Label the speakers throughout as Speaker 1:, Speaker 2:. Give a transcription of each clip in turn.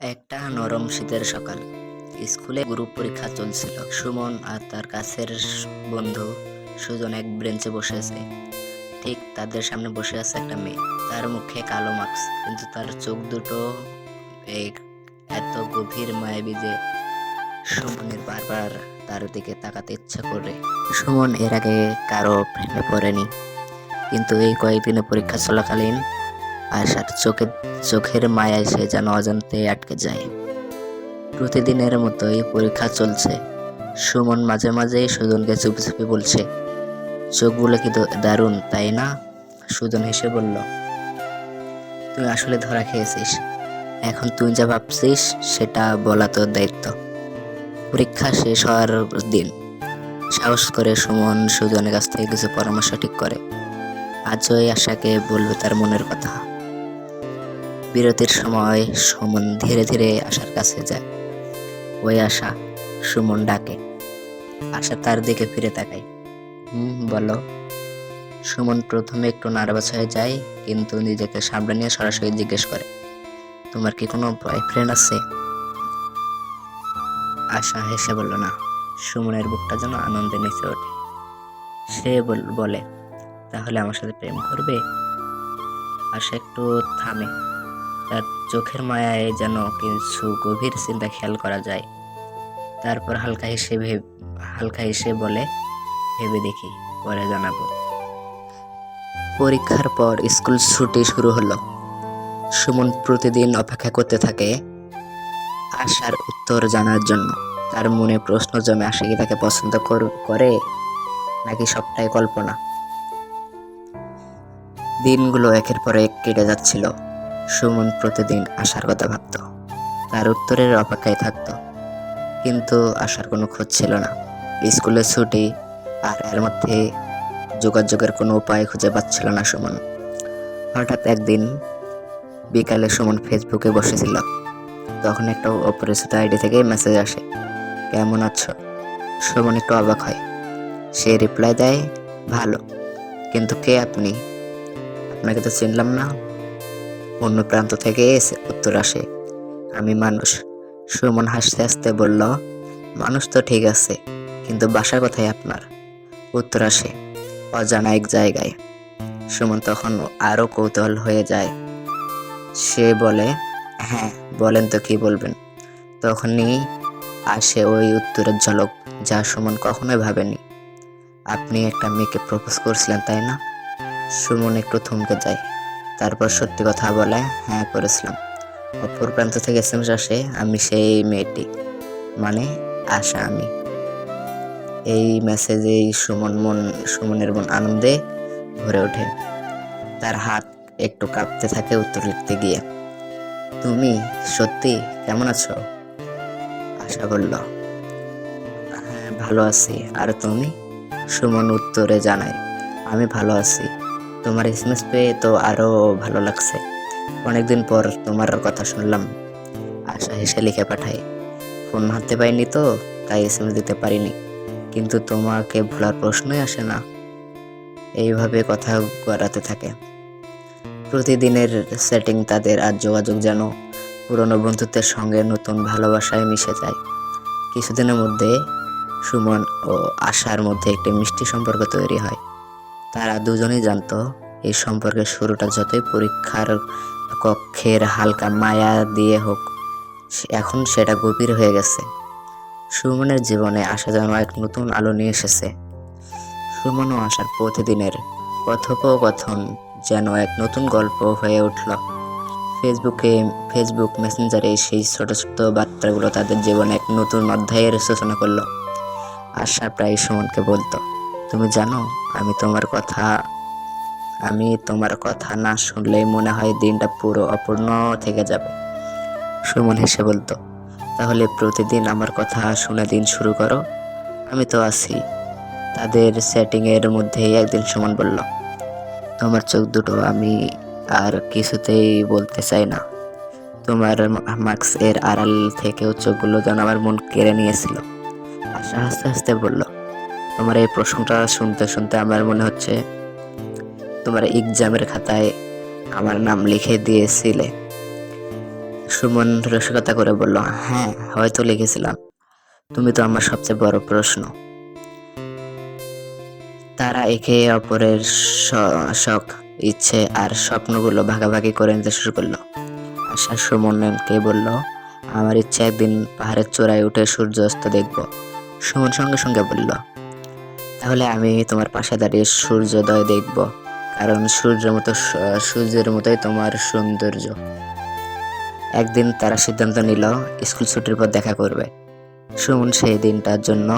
Speaker 1: একটা নরম শীতের সকাল। স্কুলে গ্রুপ পরীক্ষা চলছিল। সুমন আর তার কাছের বন্ধু সুজন এক বেঞ্চে বসে আছে। ঠিক তাদের সামনে বসে আছে একটা মেয়ে। তার মুখে কালো মাস্ক, কিন্তু তার চোখ দুটো এক- এত গভীর মায়াবী যে সুমনের বারবার তার দিকে তাকাতে ইচ্ছা করে। সুমন এর আগে কারো প্রেমে পড়েনি, কিন্তু এই কয়েকদিনে পরীক্ষা চলাকালীন আশার চোখের মায়ায় সে যেন অজান্তে আটকে যায়। প্রতিদিনের মতোই পরীক্ষা চলছে। সুমন মাঝে মাঝেই সুজনকে চুপি চুপি বলছে, চোখগুলো কি দারুণ, তাই না? সুজন হেসে বলল, তুই আসলে ধরা খেয়েছিস। এখন তুই যা ভাবছিস সেটা বলা তোর দায়িত্ব। পরীক্ষা শেষ হওয়ার দিন সাহস করে সুমন সুজনের কাছ থেকে কিছু পরামর্শ ঠিক করে। আজই আশাকে বলবে তার মনের কথা। বিরতির সময় সুমন ধীরে ধীরে আশার কাছে যায়। ওই আশা, সুমন ডাকে। আশা তার দিকে ফিরে তাকায়। বলো। সুমন প্রথমে একটু নার্ভাস হয়ে যায়, কিন্তু নিজেকে সামনে নিয়ে সরাসরি জিজ্ঞেস করে, তোমার কি কোনো বয়ফ্রেন্ড আছে? আশা হেসে বলল, না। সুমনের বুকটা যেন আনন্দে নেচে ওঠে। সে বলে, তাহলে আমার সাথে প্রেম করবে? আশা একটু থামে। তার চোখের মায়ায় যেন কিছু গভীর চিন্তা খেয়াল করা যায়। তারপর হালকা হেসে বলে, ভেবে দেখি, পরে জানাবো। পরীক্ষার পর স্কুল ছুটি শুরু হলো। সুমন প্রতিদিন অপেক্ষা করতে থাকে আশার উত্তর জানার জন্য। তার মনে প্রশ্ন জমে, আশা কি তাকে পছন্দ করে, নাকি সবটাই কল্পনা। দিনগুলো একের পর এক কেটে যাচ্ছিল। সুমন প্রতিদিন আশার কথা ভাবত, তার উত্তরের অপেক্ষায় থাকত, কিন্তু আশার কোনো খোঁজ ছিল না। স্কুলের ছুটি, আর এর মধ্যে যোগাযোগের কোনো উপায় খুঁজে পাচ্ছিল না সুমন। হঠাৎ একদিন বিকালে সুমন ফেসবুকে বসেছিল। তখন একটা অপরিচিত আইডি থেকে মেসেজ আসে, কেমন আছো? সুমন একটু অবাক হয়। সে রিপ্লাই দেয়, ভালো, কিন্তু কে আপনি? আপনাকে তো চিনলাম না। অন্য প্রান্ত থেকে উত্তর আসে, আমি মানুষ। সুমন হাসতে হাসতে বলল, মানুষ তো ঠিক আছে, কিন্তু বাসা কোথায় আপনার? উত্তর আসে, অজানা এক জায়গায়। সুমন তখন আরো কৌতূহল হয়ে যায়। সে বলে, হ্যাঁ বলেন তো, কি বলবেন? তখনই আসে ওই উত্তরের ঝলক, যা সুমন কখনোই ভাবেনি। আপনি একটা মেয়েকে প্রপোজ করছিলেন, তাই না? সুমন একটু থমকে যায়, তারপর সত্যি কথা বলে, হ্যাঁ করেছিলাম। অপর প্রান্ত থেকে এসএমএস আসে, আমি সেই মেয়েটি, মানে আশা আমি। এই মেসেজেই সুমনের মন আনন্দে ভরে ওঠে। তার হাত একটু কাঁপতে থাকে উত্তর লিখতে গিয়ে। তুমি সত্যি কেমন আছো? আশা বলল, হ্যাঁ ভালো আছি, আর তুমি? সুমন উত্তরে জানায়, আমি ভালো আছি। তোমার এসএমএস পেয়ে তো আরো ভালো লাগছে। অনেকদিন পর তোমার কথা শুনলাম। আশা হেসে লিখে পাঠায়, ফোন হাতে পাইনি তো, তাই এসএমএস দিতে পারিনি, কিন্তু তোমাকে ভোলার প্রশ্নই আসে না। এইভাবে কথা গড়াতে থাকে। প্রতিদিনের সেটিং তাদের আর যোগাযোগ যেন পুরনো বন্ধুত্বের সঙ্গে নতুন ভালোবাসায় মিশে যায়। কিছুদিনের মধ্যে সুমন ও আশার মধ্যে একটি মিষ্টি সম্পর্ক তৈরি হয়। তারা দুজনেই জানতো, এই সম্পর্কের শুরুটা যতই পরীক্ষার কক্ষের হালকা মায়া দিয়ে হোক, এখন সেটা গভীর হয়ে গেছে। সুমনের জীবনে আশা যেন এক নতুন আলো নিয়ে এসেছে। সুমন ও আশার প্রতিদিনের কথোপকথন যেন এক নতুন গল্প হয়ে উঠল। ফেসবুক মেসেঞ্জারে সেই ছোট ছোট বার্তাগুলো তাদের জীবনে এক নতুন অধ্যায়ের সূচনা করলো। আশা প্রায় সুমনকে বলতো, তুমি জানো, আমি তোমার কথা না শুনলেই মনে হয় দিনটা পুরো অপূর্ণ থেকে যাবে। সুমন হেসে বলতো, তাহলে প্রতিদিন আমার কথা শুনে দিন শুরু করো, আমি তো আছি। তাদের সেটিং এর মধ্যেই একদিন সুমন বলল, তোমার চোখ দুটো আমি আর কিছুতেই বলতে চাই না। তোমার মাস্ক এর আড়াল থেকেও চোখগুলো যেন আমার মন কেড়ে নিয়েছিল। আশা হাসতে হাসতে বলল, তোমার এই প্রশ্নটা শুনতে শুনতে আমার মনে হচ্ছে তোমার এক্সামের খাতায় আমার নাম লিখে দিয়েছিলে। সুমন রসিকতা করে বলল, হ্যাঁ হয়তো লিখেছিলাম, তুমি তো আমার সবচেয়ে বড় প্রশ্ন। তারা একে অপরের শখ, ইচ্ছে আর স্বপ্নগুলো ভাগাভাগি করে নিতে শুরু করলো। আশা সুমনকে বলল, আমার ইচ্ছে একদিন পাহাড়ের চূড়ায় উঠে সূর্য অস্ত দেখব। সুমন সঙ্গে সঙ্গে বলল, তাহলে আমি তোমার পাশে দাঁড়িয়ে সূর্যোদয় দেখব, কারণ সূর্যের মতোই তোমার সৌন্দর্য। একদিন তারা সিদ্ধান্ত নিল স্কুল ছুটির পর দেখা করবে। সুমন সেই দিনটার জন্য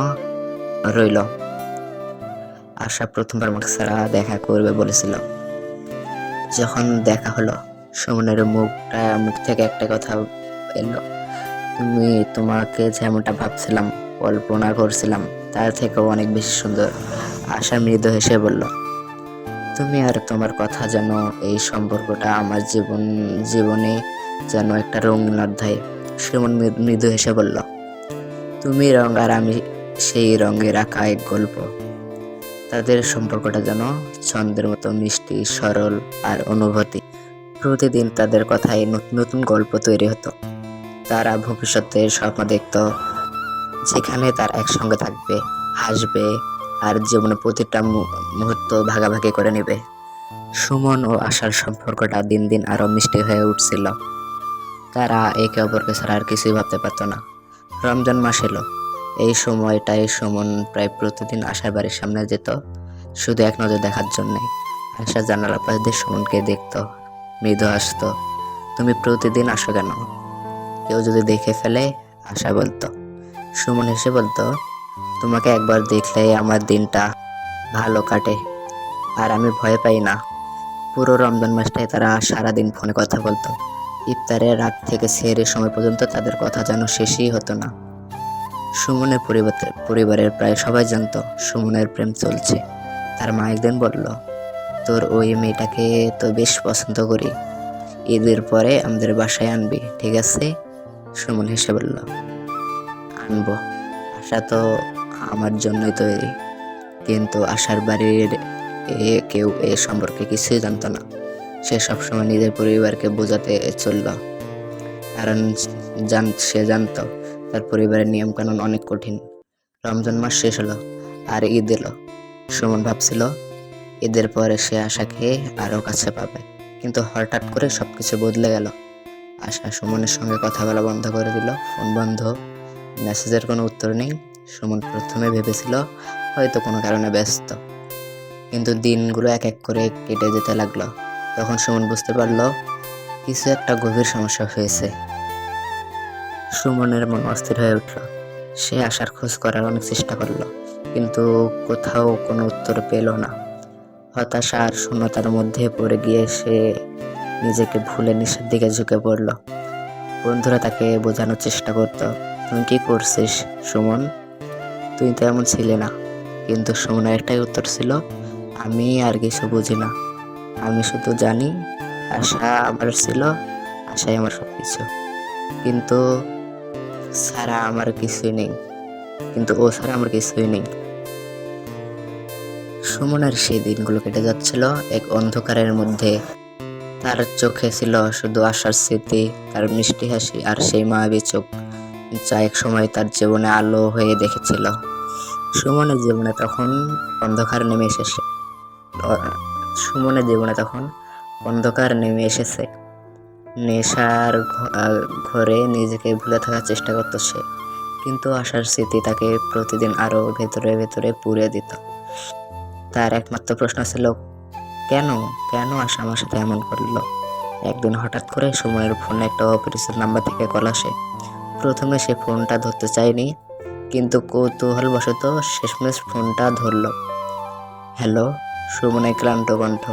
Speaker 1: রইল। আশা প্রথমবার মুখ ছাড়া দেখা করবে বলেছিল। যখন দেখা হলো, সুমনের মুখ থেকে একটা কথা এলো, তোমাকে যেমনটা ভাবছিলাম, কল্পনা করছিলাম, তার থেকেও অনেক বেশি সুন্দর। আশা মৃদু হেসে বলল, তুমি আর তোমার কথা যেন এই সম্পর্কটা আমার জীবনে যেন একটা রঙিন অধ্যায়। সুমন মৃদু হেসে বলল, তুমি রং আর আমি সেই রঙের আঁকা এক গল্প। তাদের সম্পর্কটা যেন ছন্দের মতো মিষ্টি, সরল আর অনুভূতি। প্রতিদিন তাদের কথায় নতুন নতুন গল্প তৈরি হতো। তারা ভবিষ্যতের স্বপ্ন দেখত, যেখানে তারা একসঙ্গে থাকবে, হাসবে আর জীবনে প্রতিটা মুহূর্ত ভাগাভাগি করে নেবে। সুমন ও আশার সম্পর্কটা দিন দিন আরো মিষ্টি হয়ে উঠছিল। তারা একে অপরকে ছাড়া আর কিছুই ভাবতে পারত না। রমজান মাস এলো। এই সময়টাই সুমন প্রায় প্রতিদিন আশার বাড়ির সামনে যেত, শুধু এক নজর দেখার জন্যে। আশা জানালার পাশ দিয়ে সুমনকে দেখত, মৃদু হাসতো। তুমি প্রতিদিন আসো কেন? কেউ যদি দেখে ফেলে, আশা বলতো। সুমন হেসে বলতো, তোমাকে একবার দেখলেই আমার দিনটা ভালো কাটে, আর আমি ভয় পাই না। পুরো রমজান মাসটাই তারা সারাদিন ফোনে কথা বলতো। ইফতারের রাত থেকে সেহরির সময় পর্যন্ত তাদের কথা যেন শেষই হতো না। সুমনের পরিবারের প্রায় সবাই জানতো সুমনের প্রেম চলছে। তার মা একদিন বলল, তোর ওই মেয়েটাকে তো বেশ পছন্দ করি, ঈদের পরে আমাদের বাসায় আনবি, ঠিক আছে? সুমন হেসে বলল, আনবো। আশা তো আমার জন্যই তৈরি। কিন্তু আশার বাড়ির কেউ এ সম্পর্কে কিছুই জানতো না। সে সবসময় নিজের পরিবারকে বোঝাতে চলল, কারণ সে জানতো তার পরিবারের নিয়ম কানুন অনেক কঠিন। রমজান মাস শেষ হলো আর ঈদ এলো। সুমন ভাবছিল ঈদের পরে সে আশাকে আরো কাছে পাবে, কিন্তু হঠাৎ করে সবকিছু বদলে গেল। আশা সুমনের সঙ্গে কথা বলা বন্ধ করে দিল, ফোন বন্ধ, মেসেজের কোনো উত্তর নেই। সুমন প্রথমে ভেবেছিল হয়তো কোনো কারণে ব্যস্ত, কিন্তু দিনগুলো এক এক করে কেটে যেতে লাগলো। তখন সুমন বুঝতে পারলো কিছু একটা গভীর সমস্যা হয়েছে। সুমনের মন অস্থির হয়ে উঠল। সে আশার খোঁজ করার অনেক চেষ্টা করলো, কিন্তু কোথাও কোনো উত্তর পেল না। হতাশা আর শূন্যতার মধ্যে পড়ে গিয়ে সে নিজেকে ভুলে নিচের দিকে ঝুঁকে পড়ল। বন্ধুরা তাকে বোঝানোর চেষ্টা করতো, তুমি কি করছিস সুমন, তুই তো এমন ছিলে না। কিন্তু সুমনের একটাই উত্তর ছিল, আমি আর কিছু বুঝি না, আমি শুধু জানি আশা আমার ছিল, আশাই আমার সব কিছু, কিন্তু ছাড়া আমার কিছুই নেই, কিন্তু ও ছাড়া আমার কিছুই নেই। সুমনের সেই দিনগুলো কেটে যাচ্ছিল এক অন্ধকারের মধ্যে। তার চোখে ছিল শুধু আশার স্মৃতি, তার মিষ্টি হাসি আর সেই মায়াবী চোখ, যা এক সময় তার জীবনে আলো হয়ে দেখেছিল। সুমনের জীবনে তখন অন্ধকার নেমে এসেছে। সুমনের জীবনে তখন অন্ধকার নেমে এসেছে। নেশার ঘরে নিজেকে ভুলে থাকার চেষ্টা করতো সে, কিন্তু আশার স্মৃতি তাকে প্রতিদিন আরো ভেতরে ভেতরে পুড়ে দিত। তার একমাত্র প্রশ্ন ছিল, কেন কেন আশা আমার সাথে এমন করলো? একদিন হঠাৎ করে সুমনের ফোনে একটা অপরিচিত নাম্বার থেকে কল আসে। প্রথমে সে ফোনটা ধরতে চায়নি, কিন্তু কৌতূহলবশত শেষমেশ ফোনটা ধরল। হ্যালো, সুমনের ক্লান্ত কণ্ঠ।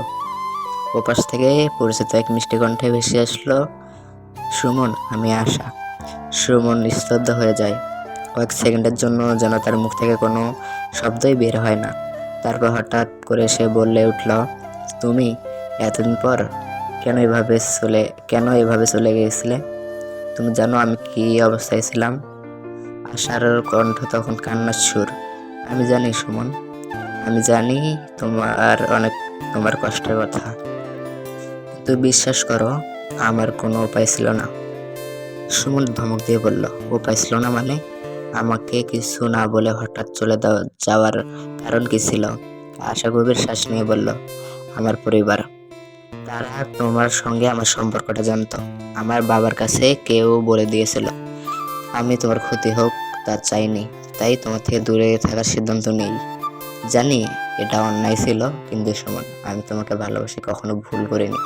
Speaker 1: ওপাশ থেকে পরিচিত এক মিষ্টি কণ্ঠে ভেসে আসলো, সুমন, আমি আশা। সুমন স্তব্ধ হয়ে যায়। কয়েক সেকেন্ডের জন্য যেন তার মুখ থেকে কোনো শব্দই বের হয় না। তারপর হঠাৎ করে সে বলে উঠল, তুমি এতদিন পর কেন এভাবে চলে গিয়েছিলে? তুমি জানো আমি কি অবস্থায় ছিলাম? আশার কণ্ঠ তখন কান্নার সুর। আমি জানি সুমন, আমি জানি তোমার কষ্টের কথা, কিন্তু বিশ্বাস করো আমার কোনো উপায় ছিল না। সুমন ধমক দিয়ে বলল, উপায় ছিল না মানে? আমাকে কিছু না বলে হঠাৎ যাওয়ার কারণ কি ছিল? আশা গভীর শ্বাস নিয়ে বলল, আমার পরিবার। তারা তোমার সঙ্গে আমার সম্পর্কটা জানতো। আমার বাবার কাছে কেউ বলে দিয়েছিল আমি তোমার ক্ষতি হোক তা চাইনি, তাই তোমার থেকে দূরে থাকার সিদ্ধান্ত নেই। জানি এটা অন্যায় ছিল, কিন্তু সুমন, আমি তোমাকে ভালোবেসে কখনো ভুল করিনি।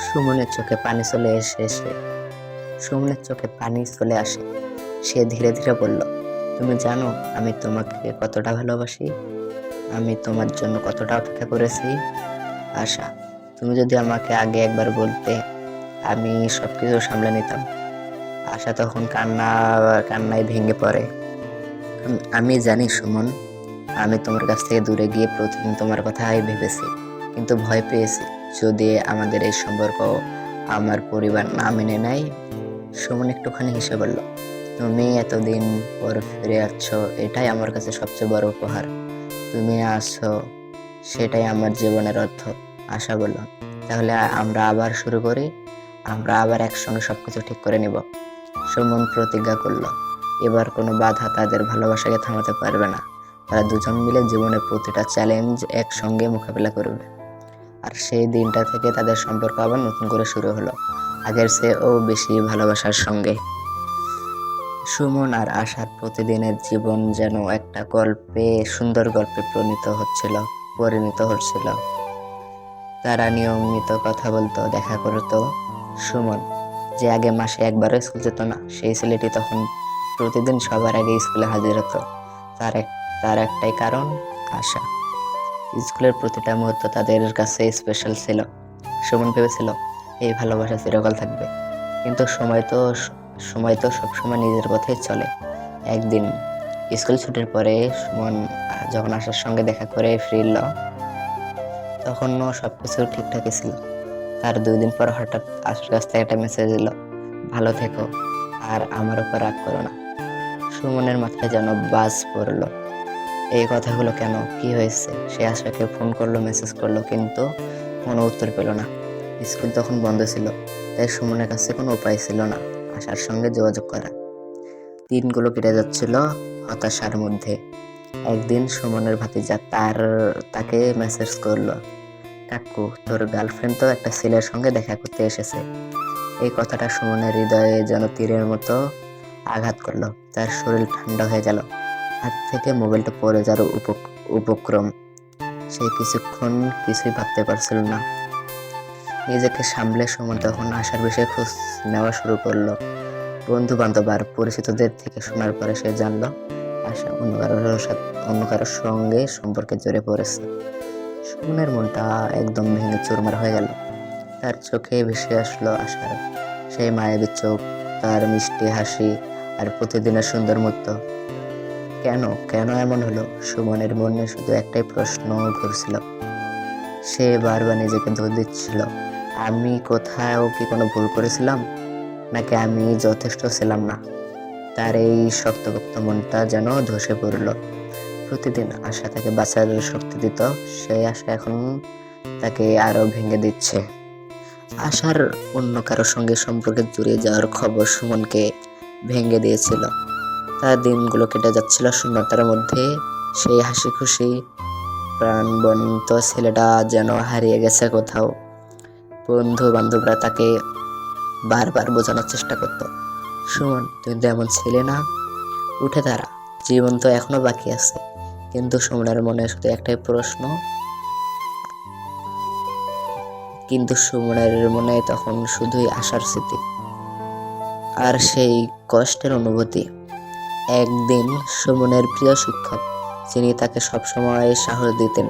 Speaker 1: সুমনের চোখে পানি চলে আসে। সে ধীরে ধীরে বলল, তুমি জানো আমি তোমাকে কতটা ভালোবাসি, আমি তোমার জন্য কতটা অপেক্ষা করেছি। আশা, তুমি যদি আমাকে আগে একবার বলতে, আমি সবকিছু সামলে নিতাম। আশা তখন কান্নায় ভেঙে পড়ে। আমি জানি সুমন, আমি তোমার কাছ থেকে দূরে গিয়ে প্রতিদিন তোমার কথাই ভেবেছি, কিন্তু ভয় পেয়েছি যদি আমাদের এই সম্পর্ক আমার পরিবার না মেনে নেয়। সুমন একটুখানি হেসে বলল, তুমি এতদিন পর ফিরে আসছো, এটাই আমার কাছে সবচেয়ে বড় উপহার। তুমি আসছো, সেটাই আমার জীবনের অর্থ। আশা বলল, তাহলে আমরা আবার শুরু করি, আমরা আবার একসঙ্গে সবকিছু ঠিক করে নিব। সুমন প্রতিজ্ঞা করল, এবার কোনো বাধা তাদের ভালোবাসাকে থামাতে পারবে না। তারা দুজন মিলে জীবনের প্রতিটা চ্যালেঞ্জ একসঙ্গে মোকাবিলা করবে। আর সেই দিনটা থেকে তাদের সম্পর্ক আবার নতুন করে শুরু হলো, আগের চেয়েও বেশি ভালোবাসার সঙ্গে। সুমন আর আশার প্রতিদিনের জীবন যেন একটা সুন্দর গল্পে পরিণত হচ্ছিল। তারা নিয়মিত কথা বলতো, দেখা করতো। সুমন, যে আগে মাসে একবারও স্কুল যেত না, সেই ছেলেটি তখন প্রতিদিন সবার আগে স্কুলে হাজির হতো। তার একটাই কারণ, আশা। স্কুলের প্রতিটা মুহূর্ত তাদের কাছে স্পেশাল ছিল। সুমন ভেবেছিল এই ভালোবাসা চিরকাল থাকবে, কিন্তু সময় তো সবসময় নিজের পথেই চলে। একদিন স্কুল ছুটির পরে সুমন যখন আশার সঙ্গে দেখা করে ফিরল, তখনও সবকিছু ঠিকঠাকই ছিল। তার 2 দিন পর হঠাৎ আশার কাছ থেকে একটা মেসেজ এলো, ভালো থেকো আর আমার উপর রাগ করো না। সুমনের মাথায় যেন বাজ পড়ল। এই কথাগুলো কেন, কি হয়েছে? সে আশাকে ফোন করলো, মেসেজ করলো, কিন্তু কোনো উত্তর পেল না। স্কুল তখন বন্ধ ছিল, তাই সুমনের কাছে কোনো উপায় ছিল না আশার সঙ্গে যোগাযোগ করা। দিনগুলো কেটে যাচ্ছিল হতাশার মধ্যে। একদিন সুমনের ভাতিজা তাকে মেসেজ করলো, কাকু, তোর গার্লফ্রেন্ড তো একটা ছেলের সঙ্গে দেখা করতে এসেছে। এই কথাটা সুমনের হৃদয়ে যেন তীরের মতো আঘাত করলো। তার শরীর ঠান্ডা হয়ে গেল, হাত থেকে মোবাইলটা পড়ে যাওয়ার উপক্রম। সে কিছুক্ষণ কিছুই ভাবতে পারছিল না। নিজেকে সামলে সুমন তখন আশার বিষয়ে খোঁজ নেওয়া শুরু করলো। বন্ধু বান্ধব আর পরিচিতদের থেকে শোনার পরে সে জানলো আশা অন্য কারোর সঙ্গে সম্পর্কে জড়িয়ে পড়েছে। সুমনের মনটা একদম ভেঙে চুরমার হয়ে গেল। তার চোখে ভেসে আসলো আশার সেই মায়াবী চোখ, তার মিষ্টি হাসি আর প্রতিদিনের সুন্দর মুহূর্ত। কেন এমন হলো? সুমনের মনে শুধু একটাই প্রশ্ন ঘুরছিল। সে বারবার নিজেকে দোষ দিচ্ছিল, আমি কোথাও কি কোনো ভুল করেছিলাম, নাকি আমি যথেষ্ট ছিলাম না? তার এই শক্তপোক্ত মনটা যেন ধসে পড়ল। প্রতিদিন আশা তাকে বাঁচার শক্তি দিত, সেই আশা এখন তাকে আরো ভেঙে দিচ্ছে। আশার অন্য কারোর সঙ্গে সম্পর্কে জড়িয়ে যাওয়ার খবর সুমনকে ভেঙে দিয়েছিল। তার দিনগুলো কেটে যাচ্ছিল শূন্যতার মধ্যে। সেই হাসি খুশি প্রাণবন্ত ছেলেটা যেন হারিয়ে গেছে কোথাও। বন্ধু বান্ধবরা তাকে বারবার বোঝানোর চেষ্টা করত, সুমন, তুই তো এমন ছেলে না, উঠে দাঁড়া, জীবন তো এখনো বাকি আছে। কিন্তু সুমনের মনে শুধু একটাই প্রশ্ন, সুমনের মনে তখন শুধুই আশার স্মৃতি আর সেই কষ্টের অনুভূতি। একদিন সুমনের প্রিয় শিক্ষক, যিনি তাকে সবসময় সাহস দিতেন,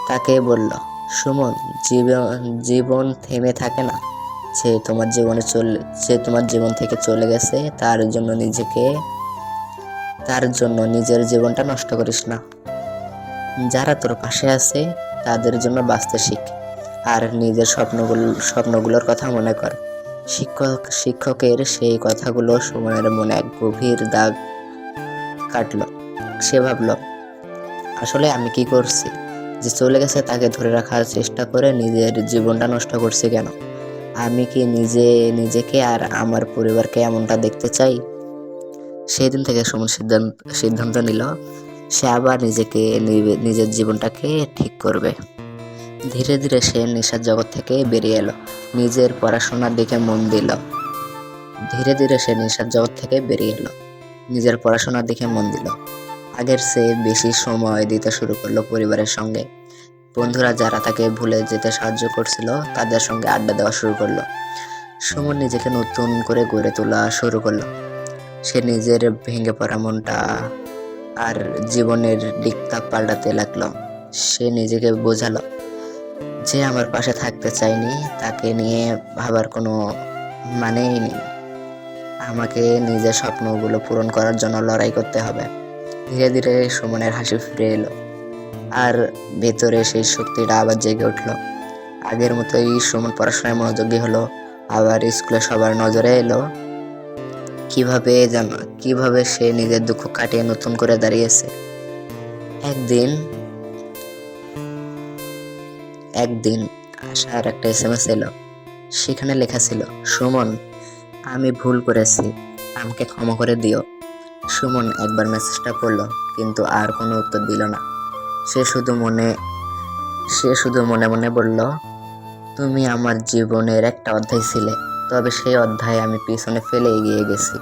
Speaker 1: তাকে বলল, সুমন, জীবন থেমে থাকে না। যে তোমার জীবন থেকে চলে গেছে, তার জন্য নিজের জীবনটা নষ্ট করিস না। যারা তোর পাশে আছে তাদের জন্য বাঁচতে শিখ, আর নিজের স্বপ্নগুলোর কথা মনে কর। শিক্ষকের সেই কথাগুলো সুমনের মনে এক গভীর দাগ কাটল। সে ভাবল, আসলে আমি কি করছি যে চলে গেছে তাকে ধরে রাখার চেষ্টা করে নিজের জীবনটা নষ্ট করছি কেন? আমি কি নিজেকে আর আমার পরিবারকে এমনটা দেখতে চাই? সেই দিন থেকে সুমন সিদ্ধান্ত নিল সে আবার নিজের জীবনটাকে ঠিক করবে। ধীরে ধীরে সে নেশার জগৎ থেকে বেরিয়ে এলো, নিজের পড়াশোনার দিকে মন দিল। ধীরে ধীরে সে নেশার জগৎ থেকে বেরিয়ে এলো, নিজের পড়াশোনার দিকে মন দিল। আগের চেয়ে বেশি সময় দিতে শুরু করলো পরিবারের সঙ্গে। বন্ধুরা যারা তাকে ভুলে যেতে সাহায্য করছিল তাদের সঙ্গে আড্ডা দেওয়া শুরু করলো। সুমন নিজেকে নতুন করে গড়ে তোলা শুরু করলো। সে নিজের ভেঙে পড়া মনটা আর জীবনের দিকটা পাল্টাতে লাগলো। সে নিজেকে বোঝালো যে আমার পাশে থাকতে চাইনি তাকে নিয়ে ভাবার কোনো মানেই নেই। আমাকে নিজের স্বপ্নগুলো পূরণ করার জন্য লড়াই করতে হবে। ধীরে ধীরে সুমনের হাসি ফিরে এলো, আর ভেতরে সেই শক্তিটা আবার জেগে উঠলো। আগের মতোই সুমন পড়াশোনায় মনোযোগী হলো, আবার স্কুলে সবার নজরে এলো। কিভাবে সে নিজের দুঃখ কাটিয়ে নতুন করে দাঁড়িয়েছে। একদিন আশার একটা SMS এলো। সেখানে লেখা ছিল, সুমন, আমি ভুল করেছি, আমাকে ক্ষমা করে দিও। সুমন একবার মেসেজটা পড়ল, কিন্তু আর কোনো উত্তর দিল না। সে শুধু মনে মনে বলল, তুমি আমার জীবনের একটা অধ্যায় ছিলে, তবে সেই অধ্যায় আমি পিছনে ফেলে এগিয়ে গেছি।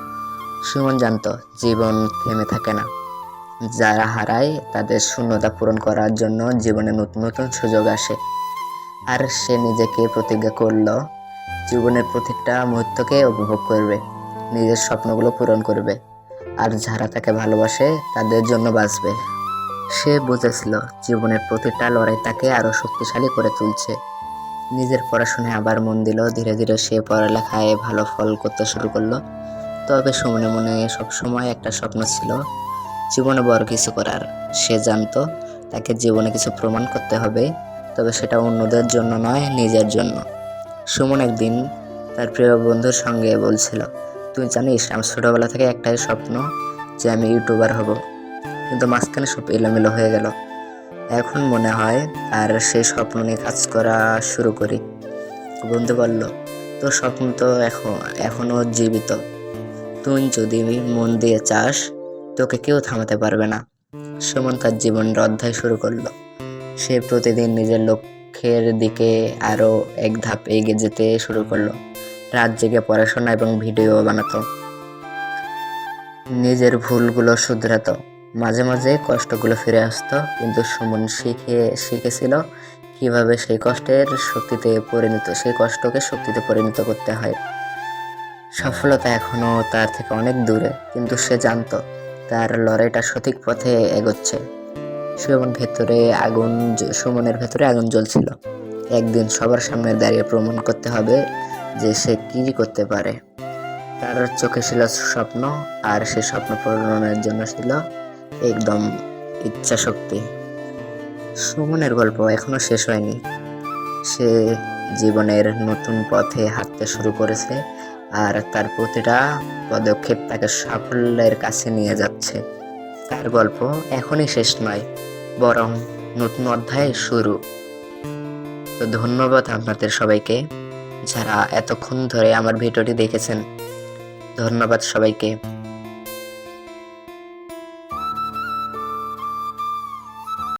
Speaker 1: সুমন জানতো জীবন থেমে থাকে না। যারা হারায় তাদের শূন্যতা পূরণ করার জন্য জীবনে নতুন নতুন সুযোগ আসে। আর সে নিজেকে প্রতিজ্ঞা করলো জীবনের প্রত্যেকটা মুহূর্তকে উপভোগ করবে, নিজের স্বপ্নগুলো পূরণ করবে, আর যারা তাকে ভালোবাসে তাদের জন্য বাঁচবে। সে বুঝেছিল জীবনের প্রতিটা লড়াই তাকে আরো শক্তিশালী করে তুলছে। নিজের পড়াশোনায় আবার মন দিল। ধীরে ধীরে সে পড়ালেখায় ভালো ফল করতে শুরু করলো। তবে সুমনের মনে সবসময় একটা স্বপ্ন ছিল, জীবনে বড় কিছু করার। সে জানতো তাকে জীবনে কিছু প্রমাণ করতে হবে, তবে সেটা অন্যদের জন্য নয়, নিজের জন্য। সুমন একদিন তার প্রিয় বন্ধুর সঙ্গে বলছিল, তুই জানিস আমার ছোটবেলা থেকে একটাই স্বপ্ন, যে আমি ইউটিউবার হব, কিন্তু মাঝখানে সব এলোমেলো হয়ে গেল। এখন মনে হয় আর সেই স্বপ্ন নিয়ে কাজ করা শুরু করি। বন্ধু বলল, তোর স্বপ্ন তো এখনো জীবিত, তুই যদি মন দিয়ে চাস তোকে কেউ থামাতে পারবে না। সুমন তার জীবনের অধ্যায় শুরু করলো। সে প্রতিদিন নিজের লক্ষ্যের দিকে আরো এক ধাপ এগিয়ে যেতে শুরু করলো। রাত জেগে পড়াশোনা এবং ভিডিও বানাতো, নিজের ভুলগুলো শুধরাতো। মাঝে মাঝে কষ্টগুলো ফিরে আসতো, কিন্তু সুমন শিখেছিল কিভাবে সেই কষ্টকে শক্তিতে পরিণত করতে হয়। সফলতা এখনো তার থেকে অনেক দূরে, কিন্তু সে জানতো তার লড়াইটা সঠিক পথে এগোচ্ছে। সুমনের ভেতরে আগুন জ্বলছিল। একদিন সবার সামনে দাঁড়িয়ে প্রমাণ করতে হবে যে সে কি করতে পারে। তার চোখে ছিল স্বপ্ন, আর সে স্বপ্ন পূরণের জন্য ছিল একদম ইচ্ছা শক্তি। সুমনের গল্প এখনো শেষ হয়নি। সে জীবনের নতুন পথে হাঁটতে শুরু করেছে, আর তার প্রতিটা পদক্ষেপ তাকে সাফল্যের কাছে নিয়ে যাচ্ছে। তার গল্প এখনই শেষ নয়, বরং নতুন অধ্যায় শুরু। তো ধন্যবাদ আপনাদের সবাইকে যারা এতক্ষণ ধরে আমার ভিডিওটি দেখেছেন। ধন্যবাদ সবাইকে।